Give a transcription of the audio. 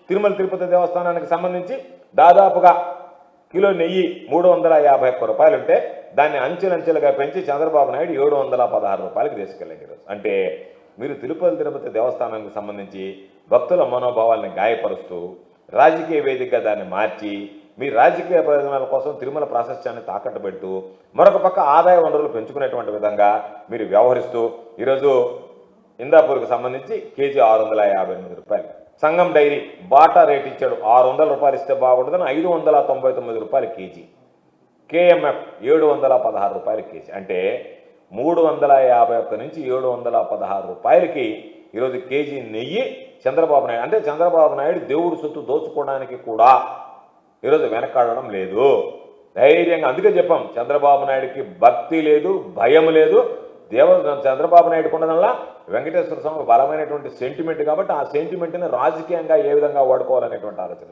తిరుమల తిరుపతి దేవస్థానానికి సంబంధించి దాదాపుగా కిలో నెయ్యి 351 రూపాయలు ఉంటే దాన్ని అంచెలంచెలుగా పెంచి చంద్రబాబు నాయుడు 716 రూపాయలకి తీసుకెళ్ళాడు ఈరోజు. అంటే మీరు తిరుపతి దేవస్థానానికి సంబంధించి భక్తుల మనోభావాల్ని గాయపరుస్తూ రాజకీయ వేదికగా దాన్ని మార్చి మీ రాజకీయ ప్రయోజనాల కోసం తిరుమల ప్రాశస్త్యాన్ని తాకట్టు పెడుతూ మరొక పక్క ఆదాయ వనరులు పెంచుకునేటువంటి విధంగా మీరు వ్యవహరిస్తూ ఈరోజు ఇందాపూర్కి సంబంధించి కేజీ 658 రూపాయలు. సంఘం డైరీ బాటా రేట్ ఇచ్చాడు, 600 రూపాయలు ఇస్తే బాగుంటుందని 599 రూపాయలు కేజీ. కేఎంఎఫ్ 716 రూపాయలు కేజీ. అంటే 351 నుంచి 716 రూపాయలకి ఈరోజు కేజీ నెయ్యి చంద్రబాబు నాయుడు, అంటే చంద్రబాబు నాయుడు దేవుడు సొత్తు దోచుకోవడానికి కూడా ఈరోజు వెనకాడడం లేదు. ధైర్యంగా అందుకే చెప్పాం, చంద్రబాబు నాయుడికి భక్తి లేదు, భయం లేదు. చంద్రబాబు నాయుడు ఉండడంలా వెంకటేశ్వర స్వామి బలమైనటువంటి సెంటిమెంట్ కాబట్టి ఆ సెంటిమెంట్ని రాజకీయంగా ఏ విధంగా వాడుకోవాలనేటువంటి ఆలోచన.